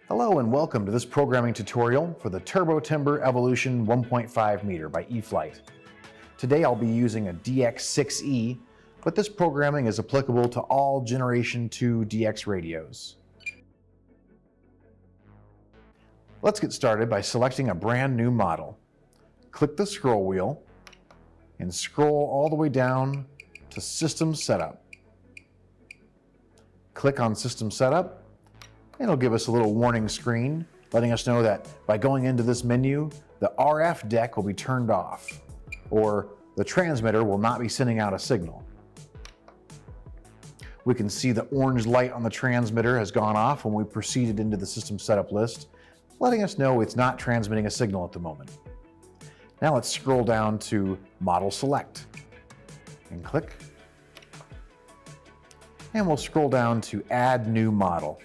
Hello and welcome to this programming tutorial for the Turbo Timber Evolution 1.5 meter by E-flite. Today I'll be using a DX6E, but this programming is applicable to all Generation 2 DX radios. Let's get started by selecting a brand new model. Click the scroll wheel and scroll all the way down to System Setup. Click on System Setup. It'll give us a little warning screen letting us know that by going into this menu, the RF deck will be turned off, or the transmitter will not be sending out a signal. We can see the orange light on the transmitter has gone off when we proceeded into the system setup list, letting us know it's not transmitting a signal at the moment. Now let's scroll down to Model Select and click. And we'll scroll down to Add New Model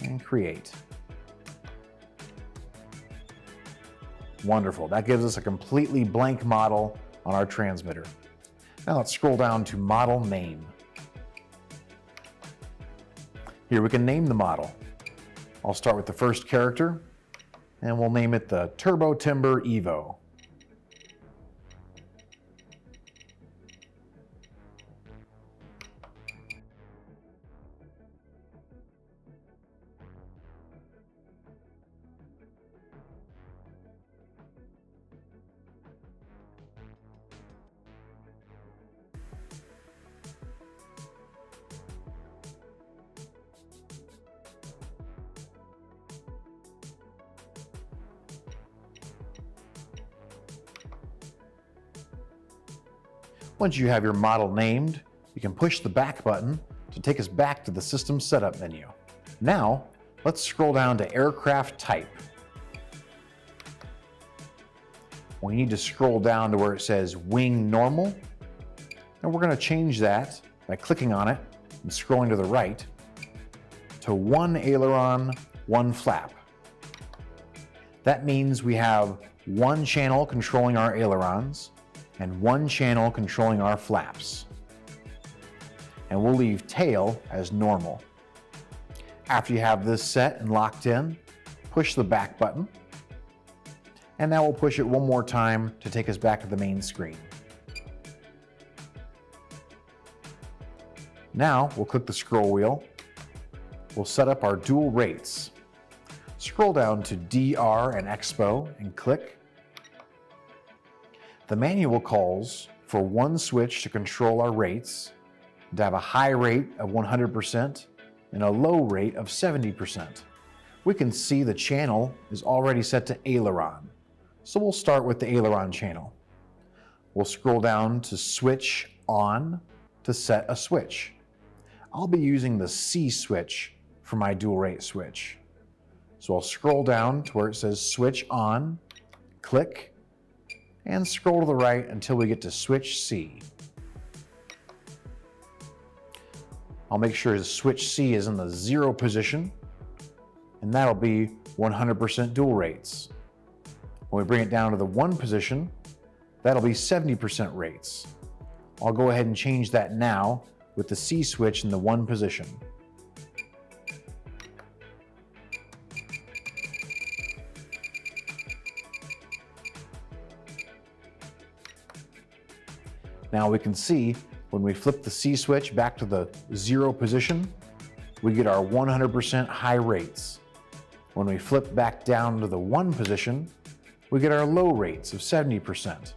and create. Wonderful, that gives us a completely blank model on our transmitter. Now let's scroll down to Model Name. Here we can name the model. I'll start with the first character and we'll name it the Turbo Timber EVO. Once you have your model named, you can push the back button to take us back to the System Setup menu. Now, let's scroll down to Aircraft Type. We need to scroll down to where it says Wing Normal, and we're going to change that by clicking on it and scrolling to the right to one aileron, one flap. That means we have one channel controlling our ailerons and one channel controlling our flaps. And we'll leave tail as normal. After you have this set and locked in, push the back button. And now we'll push it one more time to take us back to the main screen. Now we'll click the scroll wheel. We'll set up our dual rates. Scroll down to DR and Expo and click. The manual calls for one switch to control our rates, to have a high rate of 100% and a low rate of 70%. We can see the channel is already set to aileron, so we'll start with the aileron channel. We'll scroll down to Switch On to set a switch. I'll be using the C switch for my dual rate switch. So I'll scroll down to where it says Switch On, click, and scroll to the right until we get to switch C. I'll make sure the switch C is in the 0 position, and that'll be 100% dual rates. When we bring it down to the 1 position, that'll be 70% rates. I'll go ahead and change that now with the C switch in the 1 position. Now we can see when we flip the C switch back to the 0 position, we get our 100% high rates. When we flip back down to the 1 position, we get our low rates of 70%.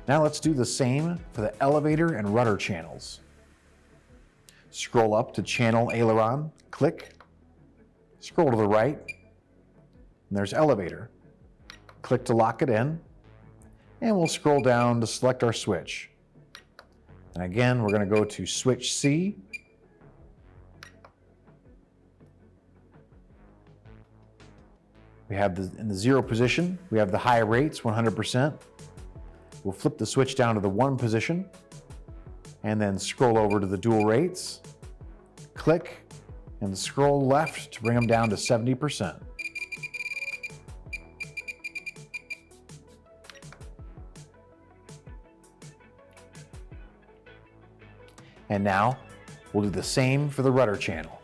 Now let's do the same for the elevator and rudder channels. Scroll up to Channel Aileron, click, scroll to the right, and there's elevator. Click to lock it in. And we'll scroll down to select our switch. And again, we're going to go to switch C. We have in the 0 position, we have the high rates, 100%. We'll flip the switch down to the 1 position and then scroll over to the dual rates, click, and scroll left to bring them down to 70%. And now we'll do the same for the rudder channel.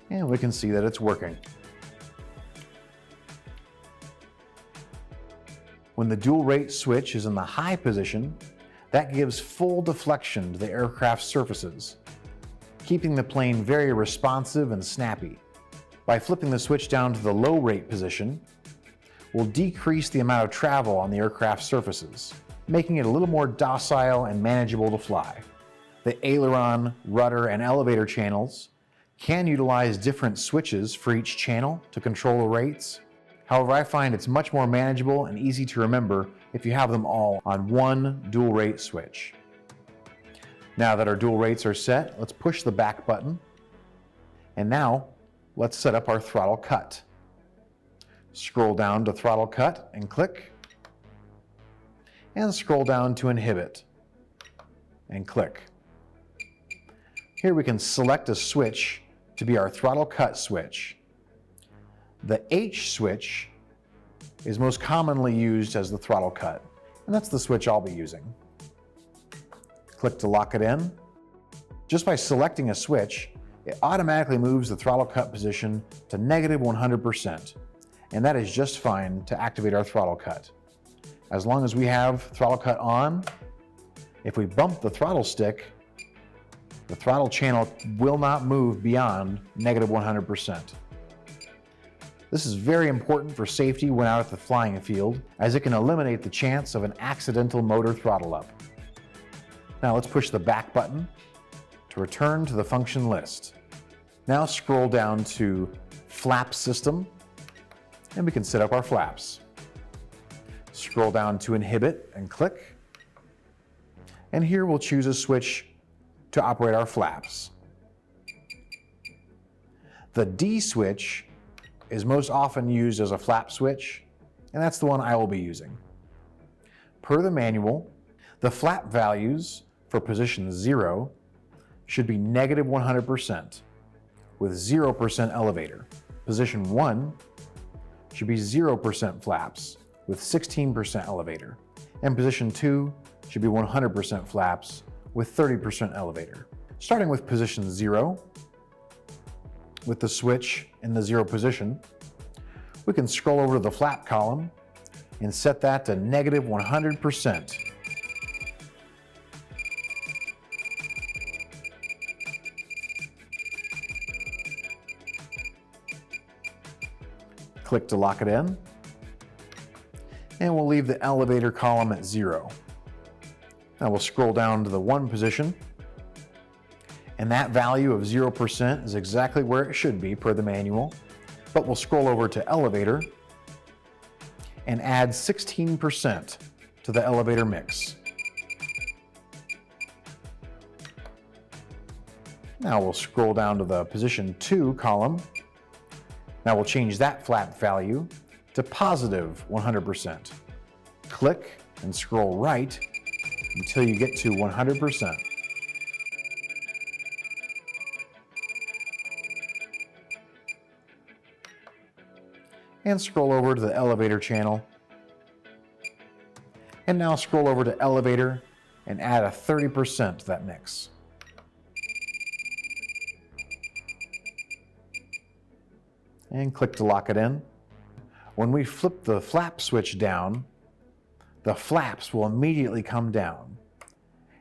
And we can see that it's working. When the dual rate switch is in the high position, that gives full deflection to the aircraft's surfaces, keeping the plane very responsive and snappy. By flipping the switch down to the low rate position, we'll decrease the amount of travel on the aircraft's surfaces, making it a little more docile and manageable to fly. The aileron, rudder, and elevator channels can utilize different switches for each channel to control the rates. However, I find it's much more manageable and easy to remember if you have them all on one dual rate switch. Now that our dual rates are set, let's push the back button. And now, let's set up our throttle cut. Scroll down to throttle cut and click. And scroll down to inhibit and click. Here we can select a switch to be our throttle cut switch. The H switch is most commonly used as the throttle cut, and that's the switch I'll be using. Click to lock it in. Just by selecting a switch, it automatically moves the throttle cut position to -100%, and that is just fine to activate our throttle cut. As long as we have throttle cut on, if we bump the throttle stick, the throttle channel will not move beyond -100%. This is very important for safety when out at the flying field, as it can eliminate the chance of an accidental motor throttle up. Now let's push the back button to return to the function list. Now scroll down to Flap System, and we can set up our flaps. Scroll down to Inhibit and click. And here we'll choose a switch to operate our flaps. The D switch is most often used as a flap switch, and that's the one I will be using. Per the manual, the flap values for position 0 should be -100% with 0% elevator. Position 1 should be 0% flaps with 16% elevator. And position 2 should be 100% flaps with 30% elevator. Starting with position 0, with the switch in the 0 position, we can scroll over to the flap column and set that to -100%. Click to lock it in, and we'll leave the elevator column at 0. Now we'll scroll down to the 1 position, and that value of 0% is exactly where it should be per the manual, but we'll scroll over to elevator and add 16% to the elevator mix. Now we'll scroll down to the position 2 column. Now we'll change that flap value to +100%. Click and scroll right until you get to 100%. And scroll over to the elevator channel. And now scroll over to elevator and add a 30% to that mix. And click to lock it in. When we flip the flap switch down, the flaps will immediately come down.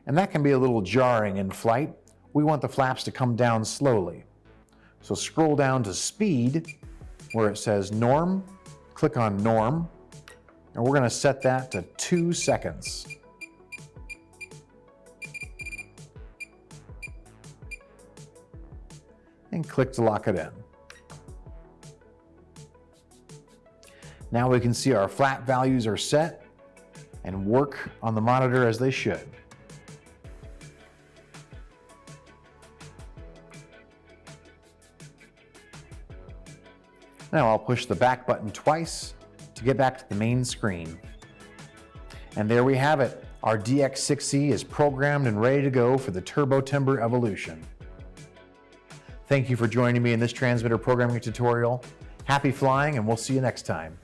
And that can be a little jarring in flight. We want the flaps to come down slowly. So scroll down to speed, where it says norm, click on norm, and we're going to set that to 2 seconds. And click to lock it in. Now we can see our flap values are set and work on the monitor as they should. Now I'll push the back button twice to get back to the main screen. And there we have it. Our DX6E is programmed and ready to go for the turbo timber evolution. Thank you for joining me in this transmitter programming tutorial. Happy flying, and we'll see you next time.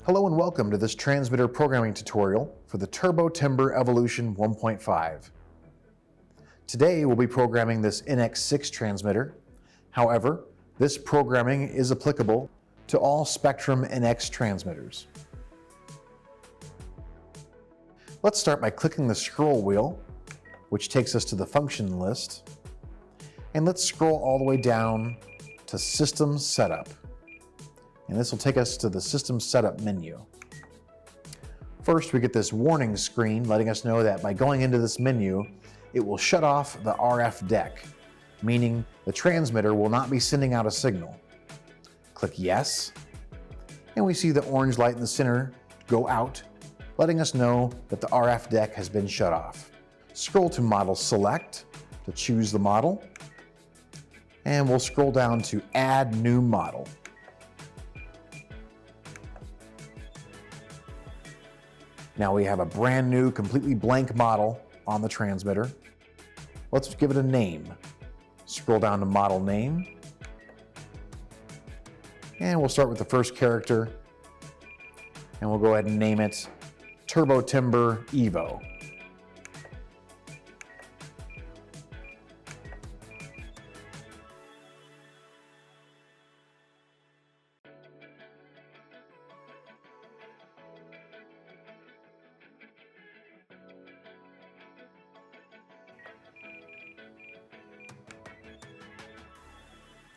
Hello and welcome to this transmitter programming tutorial for the Turbo Timber Evolution 1.5. Today we'll be programming this NX6 transmitter. However, this programming is applicable to all Spektrum NX transmitters. Let's start by clicking the scroll wheel, which takes us to the function list. And let's scroll all the way down to System Setup. And this will take us to the System Setup menu. First, we get this warning screen letting us know that by going into this menu, it will shut off the RF deck, meaning the transmitter will not be sending out a signal. Click Yes, and we see the orange light in the center go out, letting us know that the RF deck has been shut off. Scroll to Model Select to choose the model, and we'll scroll down to Add New Model. Now we have a brand new, completely blank model on the transmitter. Let's give it a name. Scroll down to Model Name, and we'll start with the first character, and we'll go ahead and name it Turbo Timber EVO.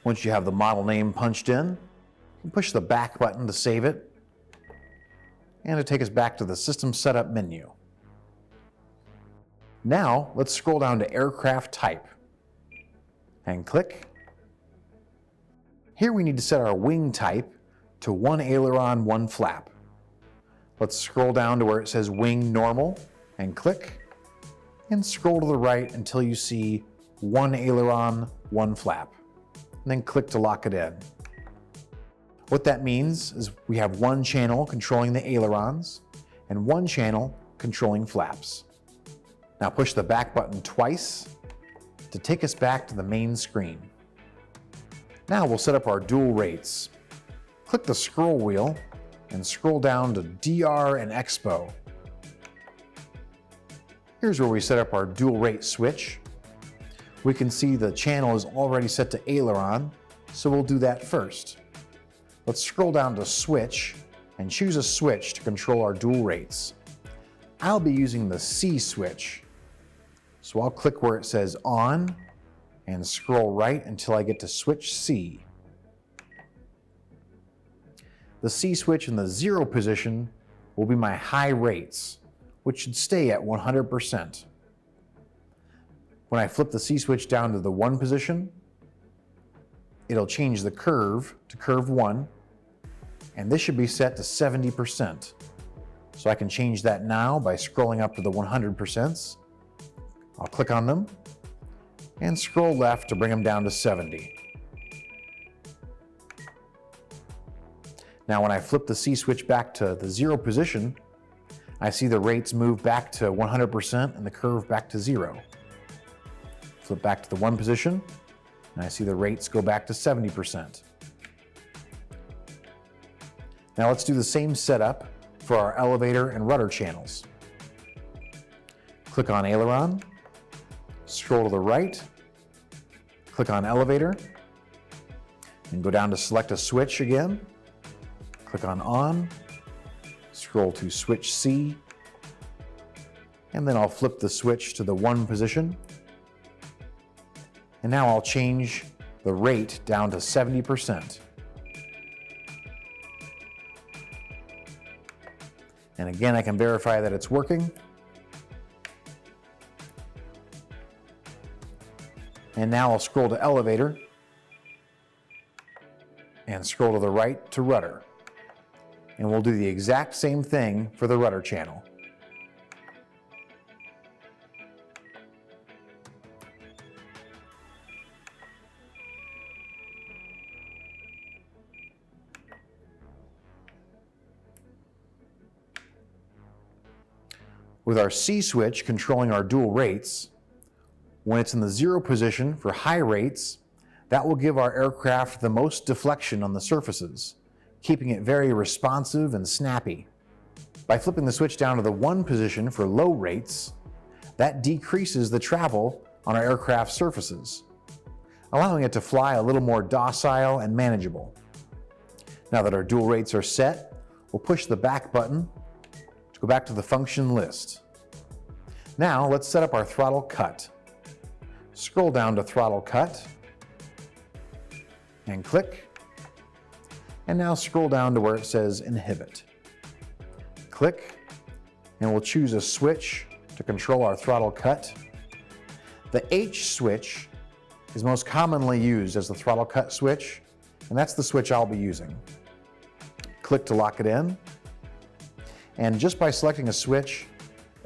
Once you have the model name punched in, you push the back button to save it, and it'll take us back to the System Setup menu. Now, let's scroll down to Aircraft Type, and click. Here we need to set our wing type to 1 aileron, 1 flap. Let's scroll down to where it says Wing Normal, and click, and scroll to the right until you see 1 aileron, 1 flap. And then click to lock it in. What that means is we have one channel controlling the ailerons and one channel controlling flaps. Now push the back button twice to take us back to the main screen. Now we'll set up our dual rates. Click the scroll wheel and scroll down to DR and Expo. Here's where we set up our dual rate switch. We can see the channel is already set to aileron, so we'll do that first. Let's scroll down to Switch and choose a switch to control our dual rates. I'll be using the C switch. So I'll click where it says On and scroll right until I get to switch C. The C switch in the 0 position will be my high rates, which should stay at 100%. When I flip the C switch down to the 1 position, it'll change the curve to curve 1, and this should be set to 70%. So I can change that now by scrolling up to the 100%. I'll click on them and scroll left to bring them down to 70. Now when I flip the C switch back to the 0 position, I see the rates move back to 100% and the curve back to 0. Flip back to the 1 position, and I see the rates go back to 70%. Now let's do the same setup for our elevator and rudder channels. Click on aileron, scroll to the right, click on elevator, and go down to select a switch again. Click on, scroll to switch C, and then I'll flip the switch to the 1 position. And now I'll change the rate down to 70%. And again, I can verify that it's working. And now I'll scroll to elevator and scroll to the right to rudder. And we'll do the exact same thing for the rudder channel. With our C switch controlling our dual rates, when it's in the 0 position for high rates, that will give our aircraft the most deflection on the surfaces, keeping it very responsive and snappy. By flipping the switch down to the 1 position for low rates, that decreases the travel on our aircraft surfaces, allowing it to fly a little more docile and manageable. Now that our dual rates are set, we'll push the back button to go back to the function list. Now let's set up our throttle cut. Scroll down to throttle cut and click, and now scroll down to where it says inhibit. Click, and we'll choose a switch to control our throttle cut. The H switch is most commonly used as the throttle cut switch, and that's the switch I'll be using. Click to lock it in, and just by selecting a switch,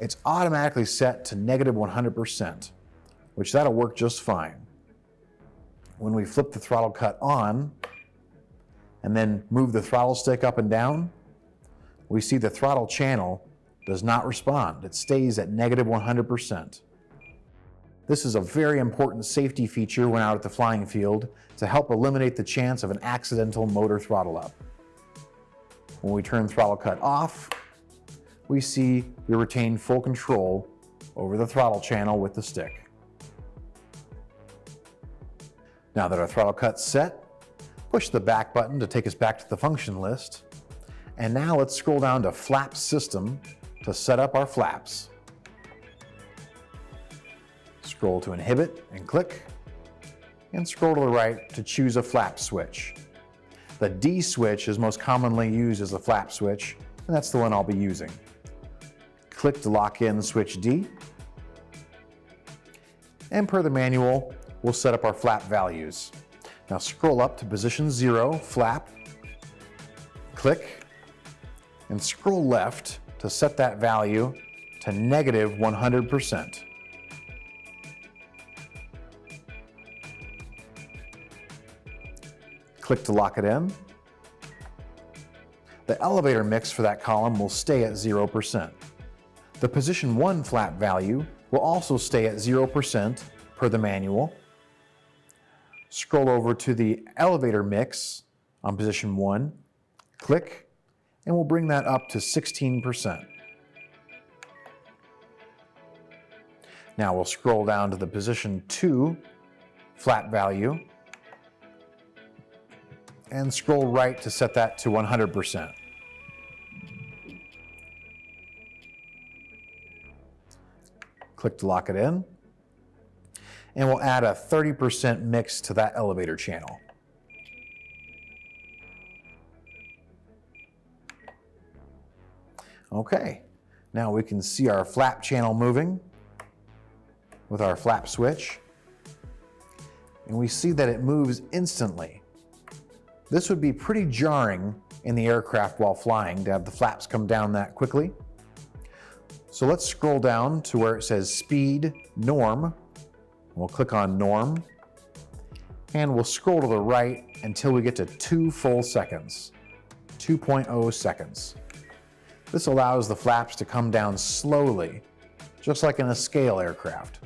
it's automatically set to -100%, which that'll work just fine. When we flip the throttle cut on, and then move the throttle stick up and down, we see the throttle channel does not respond. It stays at -100%. This is a very important safety feature when out at the flying field to help eliminate the chance of an accidental motor throttle up. When we turn throttle cut off, we see we retain full control over the throttle channel with the stick. Now that our throttle cut's set, push the back button to take us back to the function list. And now let's scroll down to Flap System to set up our flaps. Scroll to inhibit and click, and scroll to the right to choose a flap switch. The D switch is most commonly used as the flap switch, and that's the one I'll be using. Click to lock in switch D, and per the manual, we'll set up our flap values. Now scroll up to position 0, flap, click, and scroll left to set that value to -100%. Click to lock it in. The elevator mix for that column will stay at 0%. The position 1 flap value will also stay at 0% per the manual. Scroll over to the elevator mix on position 1, click, and we'll bring that up to 16%. Now we'll scroll down to the position 2 flap value and scroll right to set that to 100%. Click to lock it in, and we'll add a 30% mix to that elevator channel. Okay, now we can see our flap channel moving with our flap switch, and we see that it moves instantly. This would be pretty jarring in the aircraft while flying to have the flaps come down that quickly. So let's scroll down to where it says Speed Norm. We'll click on Norm, and we'll scroll to the right until we get to 2 full seconds, 2.0 seconds. This allows the flaps to come down slowly, just like in a scale aircraft.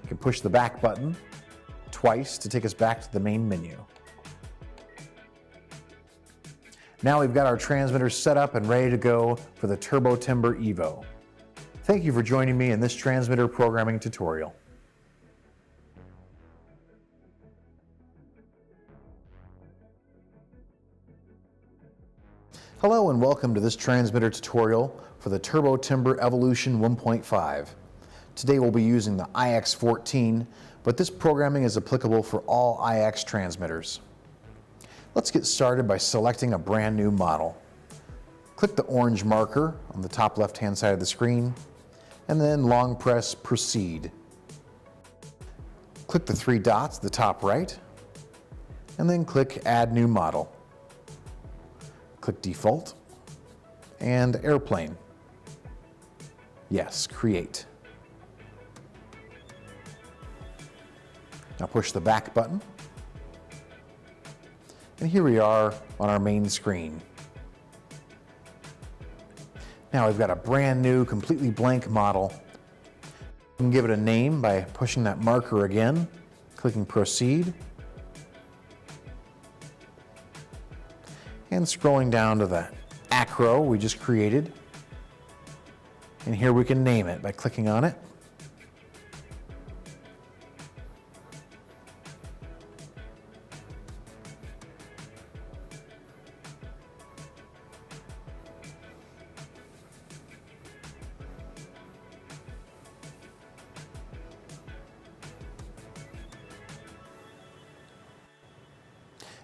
You can push the back button twice to take us back to the main menu. Now we've got our transmitters set up and ready to go for the Turbo Timber EVO. Thank you for joining me in this transmitter programming tutorial. Hello and welcome to this transmitter tutorial for the Turbo Timber Evolution 1.5. Today we'll be using the IX14, but this programming is applicable for all IX transmitters. Let's get started by selecting a brand new model. Click the orange marker on the top left-hand side of the screen, and then long press Proceed. Click the 3 dots at the top right, and then click Add New Model. Click Default, and Airplane. Yes, Create. Now push the back button, and here we are on our main screen. Now we've got a brand new, completely blank model. You can give it a name by pushing that marker again, clicking Proceed, and scrolling down to the acro we just created. And here we can name it by clicking on it.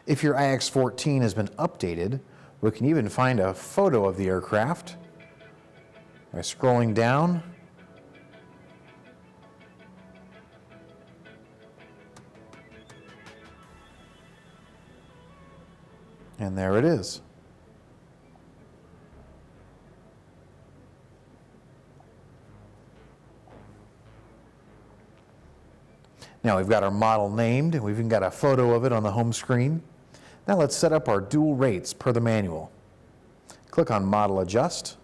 If your IX-14 has been updated, we can even find a photo of the aircraft by scrolling down. And there it is. Now we've got our model named, and we've even got a photo of it on the home screen. Now let's set up our dual rates per the manual. Click on Model Adjust,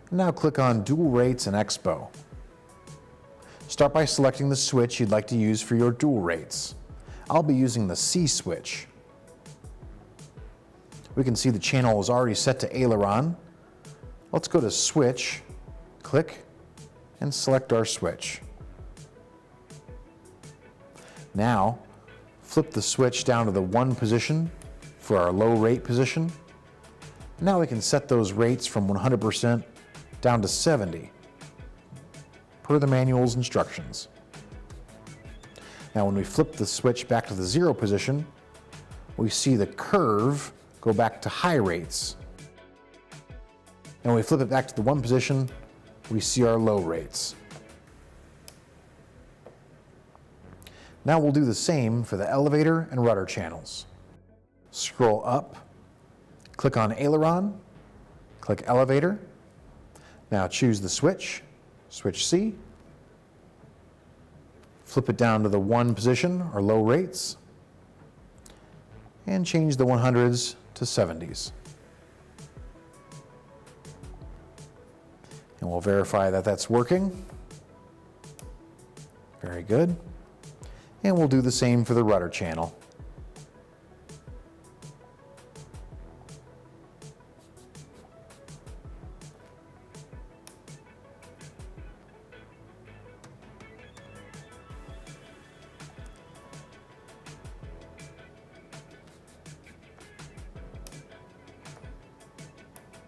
and now click on Dual Rates and Expo. Start by selecting the switch you'd like to use for your dual rates. I'll be using the C switch. We can see the channel is already set to aileron. Let's go to Switch, click, and select our switch. Now, flip the switch down to the 1 position for our low rate position. Now we can set those rates from 100% down to 70 per the manual's instructions. Now when we flip the switch back to the 0 position, we see the curve go back to high rates. And when we flip it back to the 1 position, we see our low rates. Now we'll do the same for the elevator and rudder channels. Scroll up, click on aileron, click elevator. Now choose the switch, switch C. Flip it down to the 1 position or low rates, and change the 100s to 70s. And we'll verify that that's working. Very good. And we'll do the same for the rudder channel.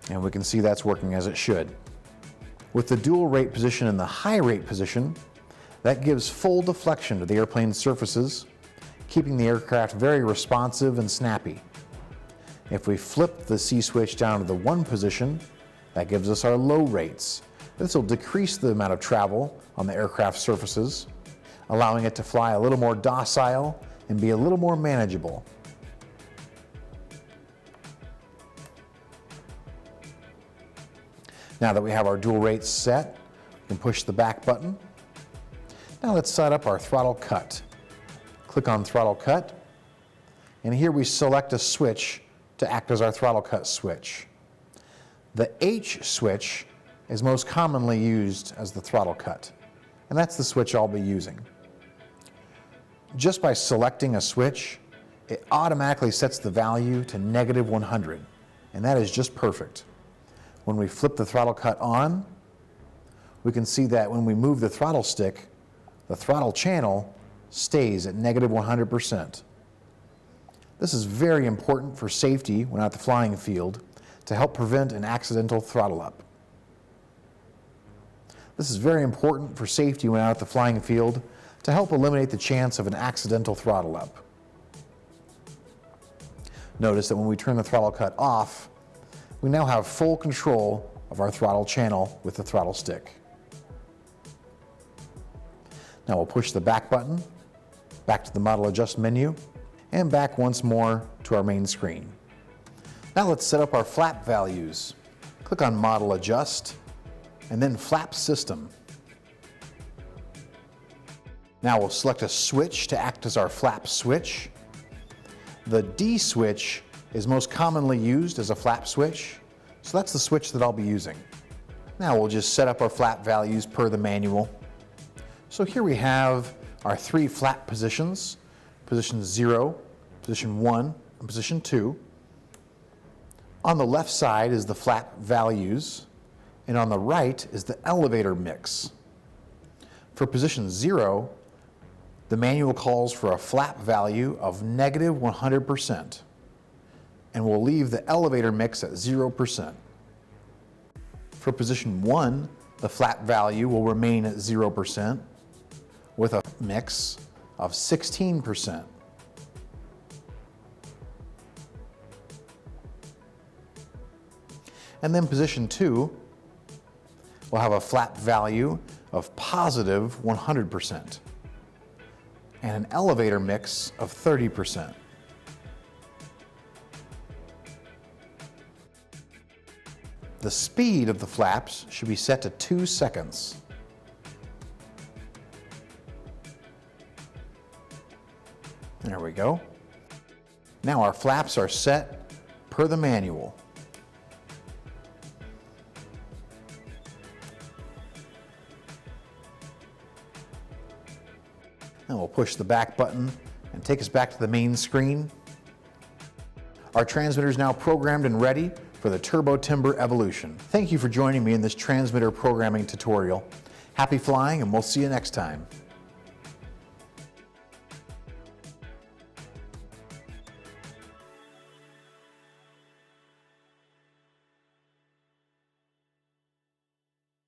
And we can see that's working as it should. With the dual rate position in the high rate position, that gives full deflection to the airplane's surfaces, keeping the aircraft very responsive and snappy. If we flip the C switch down to the 1 position, that gives us our low rates. This will decrease the amount of travel on the aircraft's surfaces, allowing it to fly a little more docile and be a little more manageable. Now that we have our dual rates set, we can push the back button. Now let's set up our throttle cut. Click on throttle cut, and here we select a switch to act as our throttle cut switch. The H switch is most commonly used as the throttle cut, and that's the switch I'll be using. Just by selecting a switch, it automatically sets the value to -100, and that is just perfect. When we flip the throttle cut on, we can see that when we move the throttle stick, the throttle channel stays at -100%. This is very important for safety when at the flying field to help prevent an accidental throttle up. This is very important for safety when out at the flying field to help eliminate the chance of an accidental throttle up. Notice that when we turn the throttle cut off, we now have full control of our throttle channel with the throttle stick. Now we'll push the back button, back to the Model Adjust menu, and back once more to our main screen. Now let's set up our flap values. Click on Model Adjust, and then Flap System. Now we'll select a switch to act as our flap switch. The D switch is most commonly used as a flap switch, so that's the switch that I'll be using. Now we'll just set up our flap values per the manual. So here we have our 3 flap positions, position 0, position 1, and position 2. On the left side is the flap values, and on the right is the elevator mix. For position 0, the manual calls for a flap value of negative 100%, and we'll leave the elevator mix at 0%. For position 1, the flap value will remain at 0% with a mix of 16%. And then position 2 will have a flap value of positive 100% and an elevator mix of 30%. The speed of the flaps should be set to 2 seconds. There we go. Now our flaps are set per the manual. And we'll push the back button and take us back to the main screen. Our transmitter is now programmed and ready for the Turbo Timber Evolution. Thank you for joining me in this transmitter programming tutorial. Happy flying, and we'll see you next time.